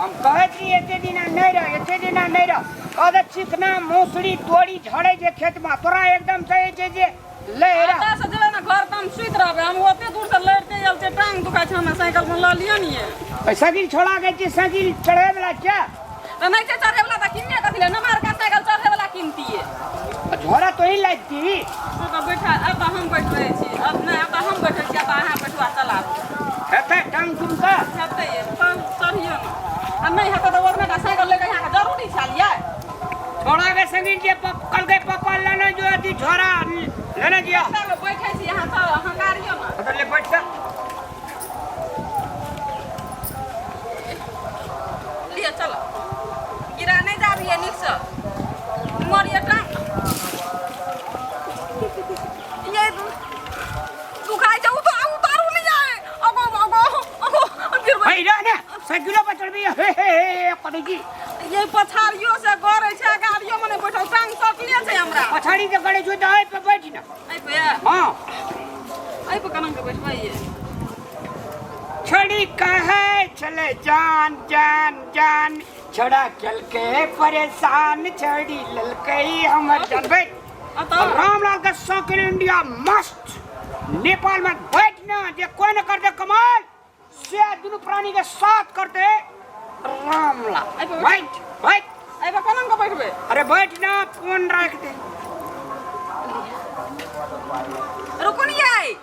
हम कहत रही एते दिन नहीं रह अरे चिकना मौसड़ी तोड़ी झड़े जे खेत में तोरा एकदम सही जे लहरा आता से जले ना घर तम सुत रहबे हम ओते दूर से लड़ते जल से टांग दुखा छ हम साइकिल में ल लियो नहीं है साइकिल छोड़ा के जे साइकिल चढ़े वाला क्या तो नहीं से चढ़े वाला त किन्ने कथिले नमार का साइकिल चढ़े वाला किनती है झोरा तो ही लगती तो बैठा अब हम बैठ रहे छी अब नहीं अब हम बैठे छी अब अहाँ बैठवा चला हेते टांग तुमका हेते ये तो चढ़ियो ना नहीं हेते तो ओरने का साइकिल लेके यहाँ का जरूरी छलिए छोड़ा के संगी जे कल के पापा लेना जो अति झोरा लेना दिया बैठे छी यहाँ तो हंकारियो ना तो ले बैठ जा लिए चलो गिरा नहीं जा रही है निक्स मरिए टांग ये दुखाई जाऊ तो उतारू नहीं जाए अगो फिर भाई ना साइकिल पर चढ़ भी हे कदी जी ये पछाड़ियो से गरे छै गाड़ियो मने बैठो टांग सकलिए छै हमरा पछाड़ी के गड़े जो दाई पे बैठ ना आई पे हां आई पे कनन के बैठवाइए छड़ी कहे चले जान जान जान छड़ा चल के परेशान छड़ी ललकई हमर जान बैठ रामलाल का साइकिल इंडिया मस्त नेपाल में बैठना जे कोई न करते कमाल से दोनों प्राणी के साथ करते रामलाल बैठ बैठ आई पे कनन के बैठबे अरे बैठ ना फोन रख दे रुको नहीं आई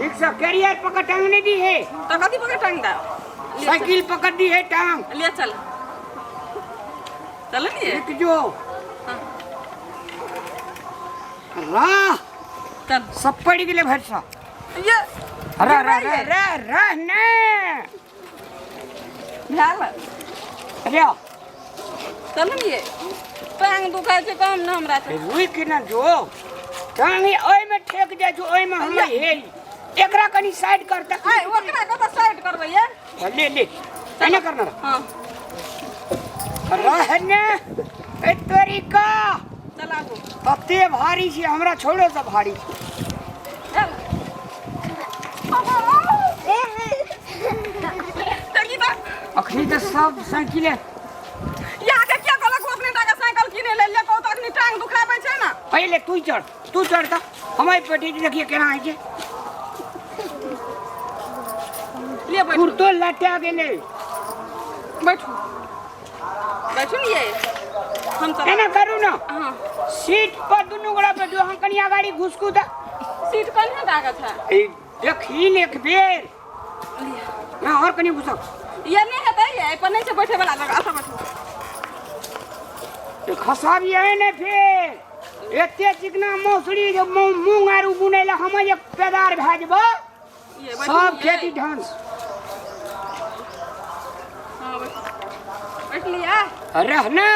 एक सा कैरियर पकड़ टांगने दी है तो कथी पकड़ टांग दा साइकिल पकड़ दी है टांग ले चल चल नहीं एक जो राह चल सब पड़ गए भरसा ये अरे ने भेल अरे चल नहीं टांग दुखाई छै कम ना हमरा से रुक ना जो टांग ओय में ठेक जाय जो ओय में हम हे एकरा कनी साइड करता आई ओकरा के तो साइड करबै ये ले एने करना हां रहने ए तरीका चलाबो तते भारी छी हमरा छोड़ो सब भारी चल तकीबा अखनी तो सब साइकिल है यहाँ के क्या कहलक अपने टाका साइकिल किने ले ले कहू तखनी टांग दुखाबै छै ना पहले तू चढ़ ता हमारी पेटी देखिए केना है जे ले बैठ कुर्तो लटा गेले बैठू बैठू नहीं हम चला एना करू ना हां सीट पर दुनु गोड़ा पे जो हम कनिया गाड़ी घुसकू दा सीट कल है दागा था ए देखी एक बेर ना और कनी घुसक ये नहीं है ये पर नहीं से बैठे वाला लगा अच्छा बैठो तो खसाबी है ने फिर एते चिकना मौसड़ी जो मूंग आरू बुनेला हम एक पेदार भेजबो ये सब खेती ढंस हां बैठ लिया रहना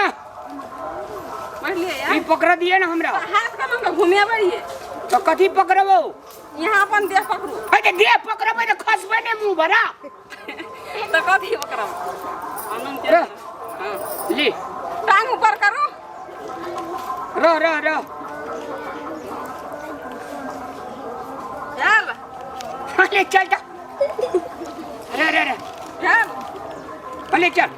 बैठ लिया ई यार पकड़ दिए ना हमरा हाथ का ना घूमिया बढ़िए तो कथी पकड़बो यहाँ अपन देह पकड़ू अरे दे पकड़बो तो खसबे ने मुंह भरा तो कथी पकड़ब अनम के हां ले टांग ऊपर करो रह चल अरे चल जा रे चल अरे चल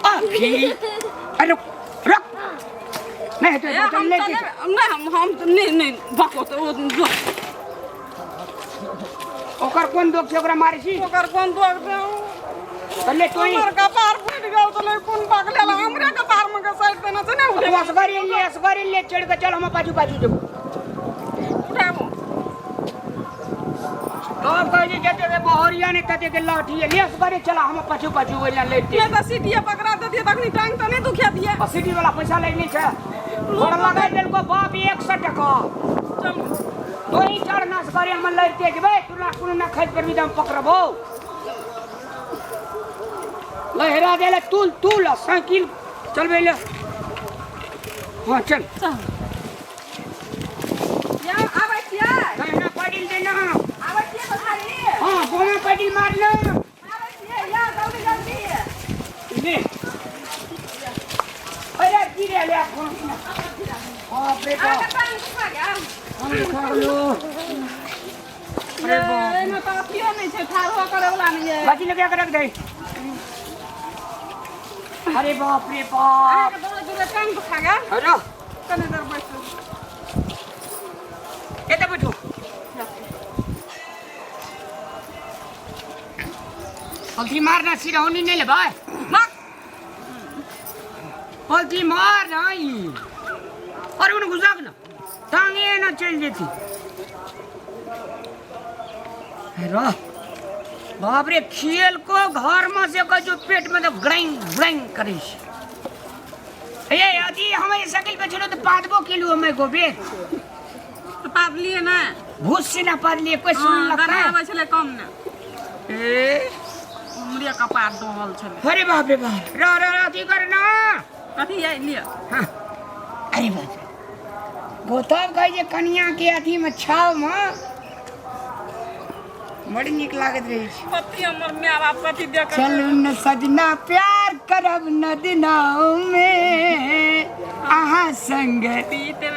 अभी अरे रुक नहीं तो हम ले नहीं भको तो ओकर कोन दोख से ओकरा मारे छी ओकर कोन दोग दे ले तोई हमर कपार फूट गेल तो ले कोन पकड़ेला हमरे कपार में के साइड देना से ना उठे असगरी ले चढ़ के चल हम बाजू देबो उठाबो तो कह जे जते के बहरिया ने तते के लाठी ले असगरी चला हम पाछू वेला लेते ये तो सीटिया पकड़ा देती तखनी टांग तो नहीं दुखिया दिए सिटी वाला पैसा ले नहीं छै और लगा देल को बाप 100 टका चल तो ही चढ़ना असगरी हम लेते जेबे तुला कोनो ना खैत पर भी दम पकड़बो लहरा देले तूल साइकिल चलबे ले हां चल या आबै छियै ना पडिल दे ना आबै छियै बधाई हां बोमा पडिल मार ले आबै छियै या जल्दी ले अरे गिरे ले फोन हां बेटा आगे टांग दुखा गया हम कर लो अरे बाप रे ना तो अथियो नहीं छै ठाड़ो करे वाला नहीं है बाजी लगा के रख दे अरे बाप रे बाप के दौड़ जुरे टांग दुखा गया अरे कने देर बैठो ये तो बैठो पलथी मारना सिरौनी नहीं ले भाई मार पलथी मार नहीं और उन्हें घुसाक ना टांगे ना चल जेती अरे बाप रे खेल को घर में से का जो पेट में तो ग्रैंग ग्रैंग करे ये यदि हमें साइकिल पे चलो तो पादबो किलो हमें गोबे तो पाद लिए ना भूस से ना पाद लिए कोई सुन लगता गना है आवे छले कम ना ए उमरिया कपार डोल छले अरे बाप रे बाप रा अथी करना कथी आई लिया हाँ अरे बाप गोतब कहे जे कन्या के अथी में छाव में बड़ी निक लागत रही छै पति हमर माय बाप कथी देख चलू न सजना प्यार करब न दिनाओ में आहा संग पीते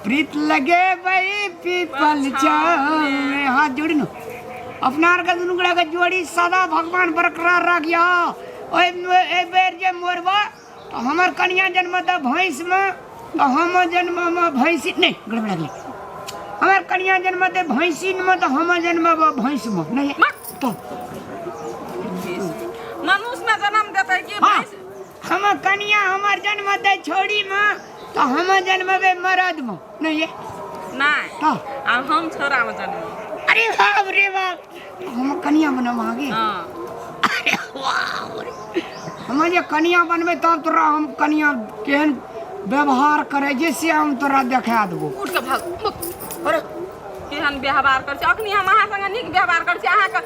प्रीत लगे भाई पीपल छाव में हाथ जोड़ी न अपना का दुनू गोड़ा के जोड़ी सदा भगवान बरकरार रखिया ओए ए बेर जे मोरबा तो हमर कन्या जन्म द भैंस में तो हम जन्म में भैंसी नहीं गड़बड़ा गेल हमार कन्या जन्म दे भैंसीन में तो हम जन्म भैंस में नहीं तो मनुष्य में जन्म देता है कि हाँ भैंस हम कन्या हमार जन्म दे छोड़ी में तो हम जन्म बे मरद में नहीं है नहीं हाँ आ हम छोरा में जन्म अरे बाप रे बाप हम कन्या बनम आगे हां अरे वाह हम जे कन्या बनबे तब तोरा हम कन्या केहन व्यवहार करे जैसे हम तोरा देखा देबो उठ के भाग अरे केहन व्यवहार कर छी अखनी हम अहाँ संग नीक व्यवहार कर छी अहाँ के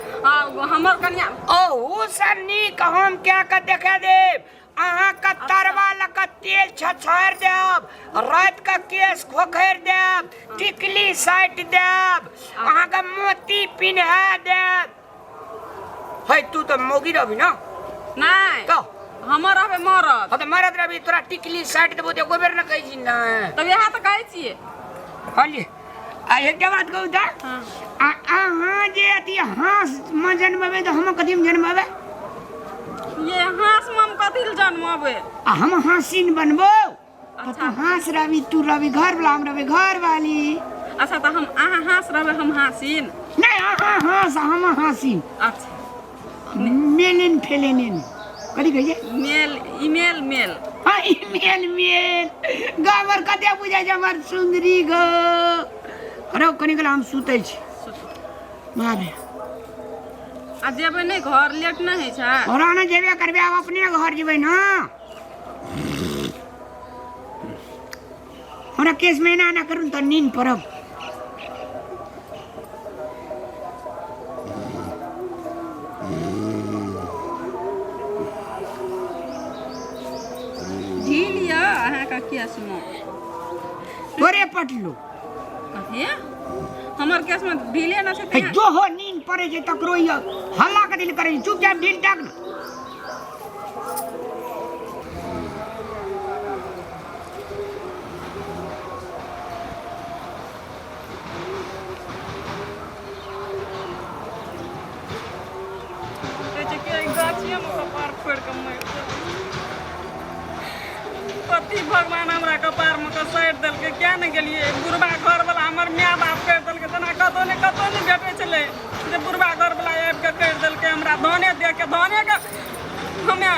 हमर कन्या ओ सन नीक हम क्या के देखा देब अहाँ का तरवा लक तेल छछार देब रात का केस खोखैर देब टिकली साइट देब अहाँ का मोती पिन्हा देब है तू तो मोगी रही ना नहीं तो हमर रहबे मरद तो मरद रही तोरा टिकली साइट देबो तो गोबर न कहै छी ना तब यहाँ तो कहै छियै हाली आ एक बात कहू त अहाँ जे अथी हाँस में जन्मबे तो हम कथी में जन्मबे ये हाँस मम कथी ल जन्मबे आ हम हाँसीन बनबो तो अच्छा। तू हाँस रवि तू रवि घर वाला हम रवि घर वाली अच्छा तो हम अहाँ हाँस रहबे हम हाँसीन नहीं अहाँ हाँस हम हाँसीन अच्छा मेलिन फेलिन कथी कहिए मेल ईमेल मेल हाँ ईमेल मेल गावर कते बुझाइ छै हमर सुंदरी गो अरे कनी कल हम सुतै छी मारे आ जेबै नहीं घर लेट नहीं है छै और आना जेबे करबे आब अपने घर जेबै ना हमरा केस महीना ना करू तो नींद पड़ब ढील या अहाँ का केस में तोरे पटलू कथी हमर केस में ढीले ना छै है जो हो नींद पड़े छै तकरो ये हल्ला के दिल करे चुपचाप ढील टाक ना पति भगवान हमरा कपार में कसैर देलकै क्या नहीं गेलिए बुढ़बा घर वाला हमर माय बाप कर देलकै तना कतो ने भेटे छले जे बुढ़बा घर वाला आबि के कर देलकै हमरा धाने दे के हमे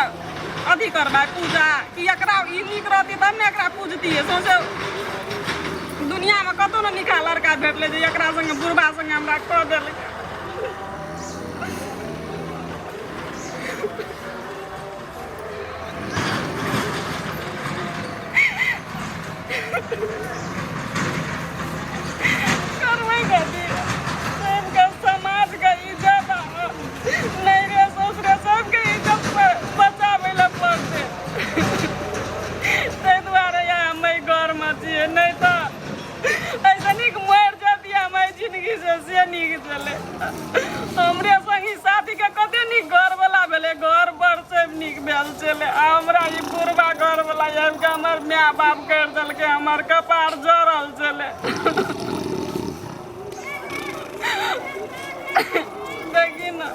अथी करबा पूजा कि एकरा ई नीक रहती तब ने एकरा पूजतिए सोचे दुनिया में कतो ने निका लड़का भेटले जे एकरा संगे बुढ़बा संगे हमरा कह देलकै करबै कथी सबके समाज के इज्जत नहीं रे ससुरे सबके इज्जत बचाबै लए पड़तै ताहि दुआरे हम घर में छियै नहीं तो ऐसे नीक मरि जतियै हमारी जिंदगी से नीक छलै हमरे संगी साथी के कते नीक घर वाला भेलै घर बड़ से नीक भेल छलै आ हमरा ई बुढ़बा घर वाला आबि के हमर माय बाप कर देलकै हमर कपार जड़ल छलै देखी ना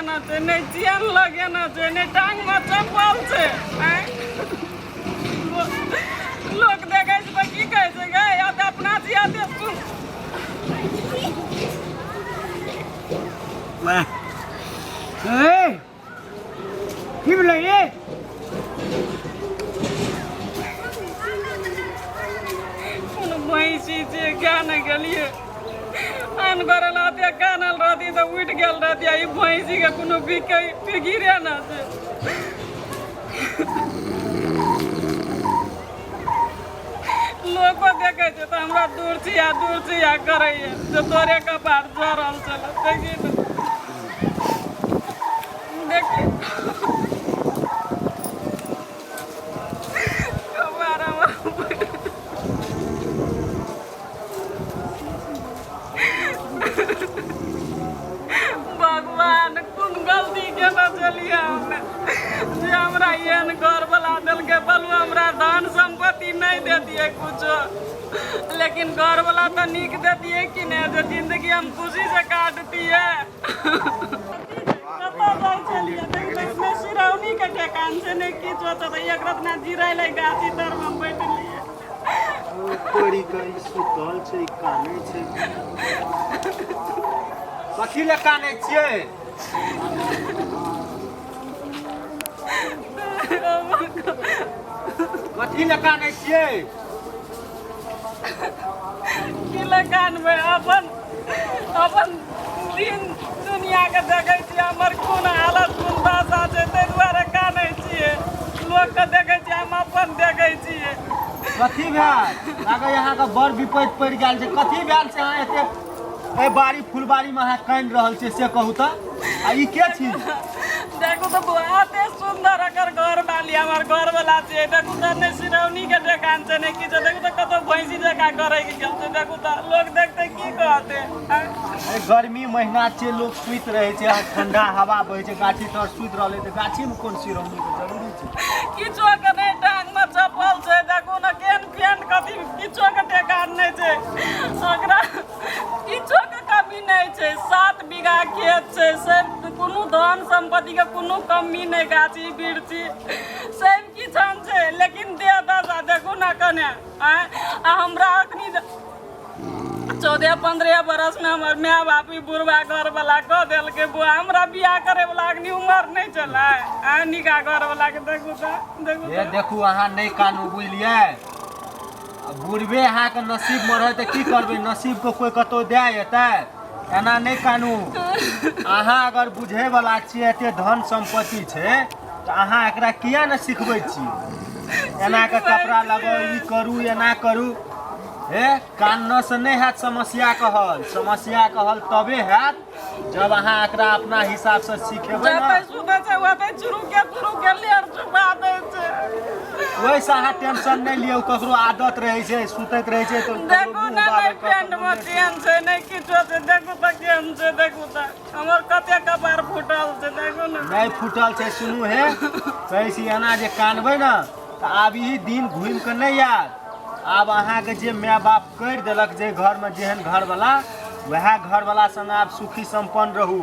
लगाना छै नहीं चेन लगाना छै नहीं टांग में चप्पल छै लोग देखे छै तऽ की कहै छै गे आते अपना जियाते सुन की बोलै रे कोनो भैंसी छै गाने गेलिए आन करल रहती कानल रहती तऽ उठ गेल रहती ई भैंसी के कोनो फिकिरे ना छै लोग देखे छै तऽ हमरा दूर छिया करैए जे तोरे कपार जरल छल देखी कपार भगवान कोन गलती केना चलिए हमे जे हमरा एहन घर बला देलकै बोलू हमरा धन संपत्ति नहीं देतिए कुछो लेकिन घर वाला तो नीक देतिए कि नहीं जो जिंदगी हम खुशी से काटतिए सिरौनी के ठेकान से नहीं किछो तो एक रत्ना जिराय ले गाछी तर में बैठलिए तोरी कहीं सुतल छै काने छै कथी ले काने छियै कथी ले काने छियै की ले कानबै अपन दिन दुनिया के देखै छियै हमर कोन हालत कोन दशा छै ताहि दुआरे कानै छियै लोक के देखै छियै हम अपन देखै छियै कथी भेल लागे यहाँ के बड़ विपत्ति पड़ि गेल छै कथी भेल छै अहाँ एते ए बाड़ी फुलबाड़ी में अहाँ कानि रहल छै से कहू तऽ आ ई के छी देखू तो बहुते सुंदर अकर घर वाली हमार घर वाला छै देखू तो नहीं सिरौनी के ठेकान छै नहीं किछो देखू तो कतो भैंसी जका करे के गेल छै देखू तो लोग देखते की कहते अरे गर्मी महीना छै लोग सुइत रहे छै ठंडा हवा बहे छै गाछी तर सुइत रहले तऽ गाछी में कोन सिरौनी के जरूरी छै किछो के नहीं टांग में चप्पल छै देखू ना केन पेंट कथी किछो के ठेकान नहीं छै ओकरा किछो के कमी नहीं छै 7 बीघा खेत छै सब कोनो धन संपत्ति के कोनो कमी नहीं गाछी बिरछी सब किछन छै लेकिन दे दादा देखू ना कने आ हमरा अखनी 14-15 बरस में हमर माय बाप बुढ़वा घर वाला कह देल के बुआ हमरा बियाह करे वाला अखनी उम्र नहीं चला आ निका घर वाला के देखू ये देखू अहाँ नहीं कानू बुझलियै बुढ़बे अहाँके नसीब में रहे तऽ की करबै नसीब को कोई कतौ दे एतै एना नहीं कानू अहाँ अगर बुझे वाला छियै एते धन संपत्ति छै तऽ अहाँ एकरा किया ने सिखबै छी एना के कपड़ा लगाउ ई करू एना करू हे कानना से नहीं हैत समस्या कहल तबे हैत जब अहाँ एकरा अपना हिसाब से सिखेबै ना वैसे अहाँ टेंशन नहीं लियौ ककरो आदत रहे छै सुतैत रहे छै तो देखू ना नहीं पेंट में चैन छै नहीं किछो छै देखू त केहन छै देखू त हमर कते कपार फुटल छै देखू ना नहीं फुटल छै सुनू हे कैसी एना जे कानबै ना तऽ आब ई दिन घुमि के नहीं आयत आब अहाँके जे माय बाप करि देलक जे घर में जेहन घर वाला वह घर वाला संग आप सुखी संपन्न रहू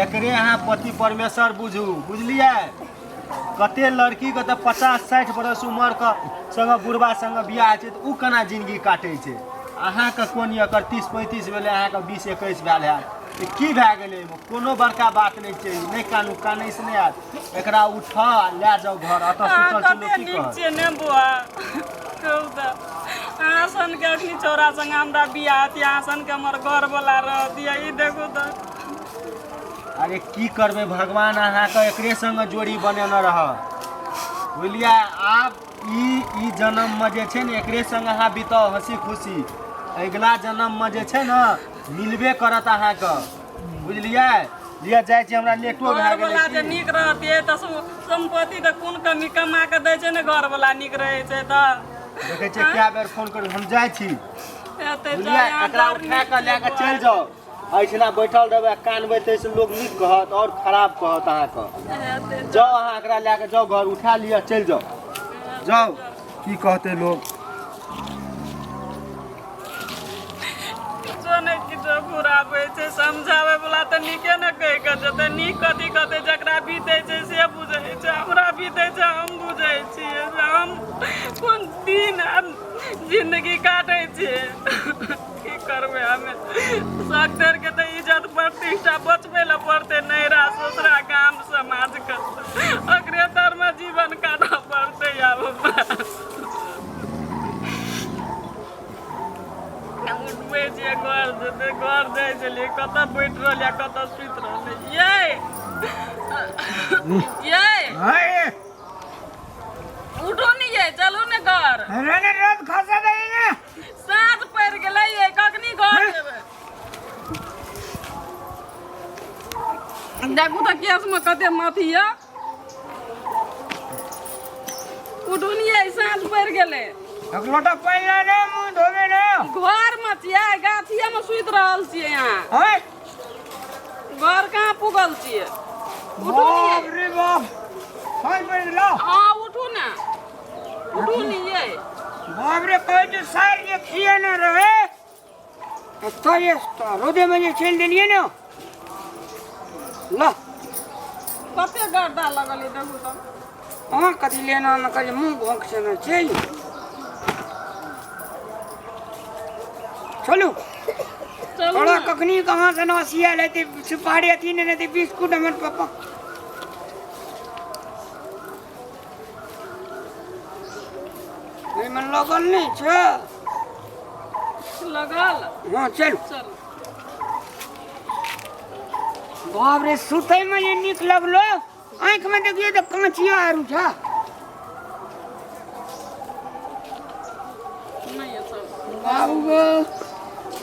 एकरे अहाँ पति परमेश्वर बुझू बुझलियै कते लड़की के तो 50-60 बरस उम्र के संग बुढ़वा संग बियाह छै तऽ उ केना जिंदगी काटै छै अहाँके कोन एकर 30-35 भेलै अहाँके 20-21 भेल हैत की भए गेलै एहिमे कोनो बड़का बात नहीं छै नहीं कानू कानै से नहीं आयत एकरा उठा ले जाओ घर अतऽ सुतल छै लोग की कहत ने बुआ कहू त आसन के अखनी छोरा संग हमरा बियाह हती आसन के हमर घर वाला रह दिया ई देखू त अरे की करबे भगवान अहाँके एकरे संग जोड़ी बनेने रह बुझलियै आब ई जन्म में जे छै ने एकरे संग अहाँ बिताउ हंसी खुशी अगला जन्म में जे छै ने मिलबे करत अहाँके बुझलियै लिया जाइ छै हमरा लेटो भए घर वाला जे गेलै नीक रहतियै त संपत्ति त कोन कमी कमा के दै छै ने घर वाला नीक रहै छै त देखै छियै कए बेर फोन करू हम जाइ छी एते बुझलियै एकरा उठा के लए के चलि जाउ ऐठिना बैठल रहबै कानबै तैसे लोग नीक कहत और खराब कहत अहाँके जाउ अहाँ एकरा लए के जाउ घर उठा लिअ चलि जाउ जाउ की कहते लोग किछो नहीं किछो बुरा होइ छै समझावे वाला त नीके न कहि के जते नीक कथी कहते जकरा बीते छै से बुझै छै हमरा बीते छै हम बुझै छियै हम कोन दिन जिंदगी काटै छियै की करबै हमे शौक देर के त इज्जत प्रतिष्ठा बचबै ला पड़तै नैरा ससुरा गाम समाज के अग्रेतर में जीवन काटऽ पड़तै आब उठबै छियै घर जेतै घर जाइ छलियै कतऽ बैठ रहलियै कतऽ सुति रहलियै ये उठो नहीं ये चलो ने घर रहने रात खासा दे ना साँझ पड़ गेलै ये कखनी घर जेबै देखू तऽ केस में कते माथी है उठो नहीं ये साँझ पड़ गेलै एक लोटा पानी लाने मुंह धोबे ना घर में छियै गाछिया में सुति रहल छियै यहाँ हैं घर कहाँ पुगल छियै उठू बाप नहीं रे बाप हाय पे ला हाँ उठू ना उठू नहीं ये बाप रे कोई तो सार ये किए ना रहे तो ये रोदे में ये छेल देलिए ना ला कते गर्दा लगल है देखू तऽ हाँ कथी लेना न करे मुंह भोंक से ना चाहिए चलो चलू थोड़ा ना। कखनी कहाँ से नौसिया लेते सुपारी अथी ने लेते बिस्कुट हमर पापा नहीं मन लगल नहीं छ लगल हाँ चल चल बाप रे सुतै में ये निक लगलो आँख में देखिए तो कांचिया आरू था नहीं है सब बाबू गो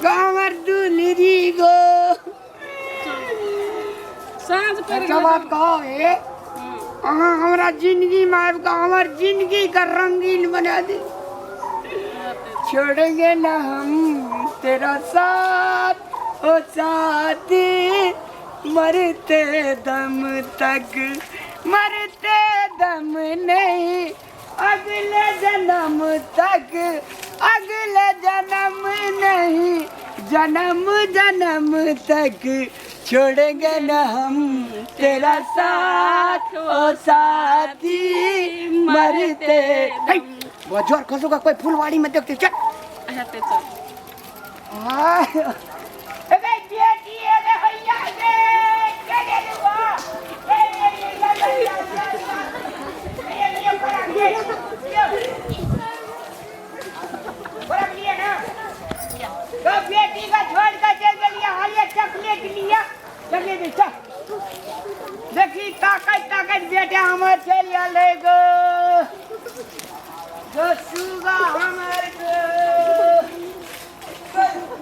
गामर दुलरी गो साँझ पड़ अच्छा गेलै बात कहो हे अहाँ हमरा जिंदगी में आबि कऽ हमर जिंदगी का रंगीन बना दे छोड़ेंगे ना हम तेरा साथ ओ साथी मरते दम तक मरते दम नहीं अगले जन्म तक अगले जन्म नहीं जन्म जन्म तक छोड़ेंगे न हम तेरा साथ ओ साथी मरते बहुत जोर खसोगा कोई फुलवाड़ी में देखते चल अच्छा ते चल अबे बेटी अबे भैया रे क्या ले लूंगा तो बेटी का छोड़ कर चल गया हालिया चॉकलेट लिया चलिए बेटा देखी ताकत ताकत बेटा हमार चलिया ले गो जो सुगा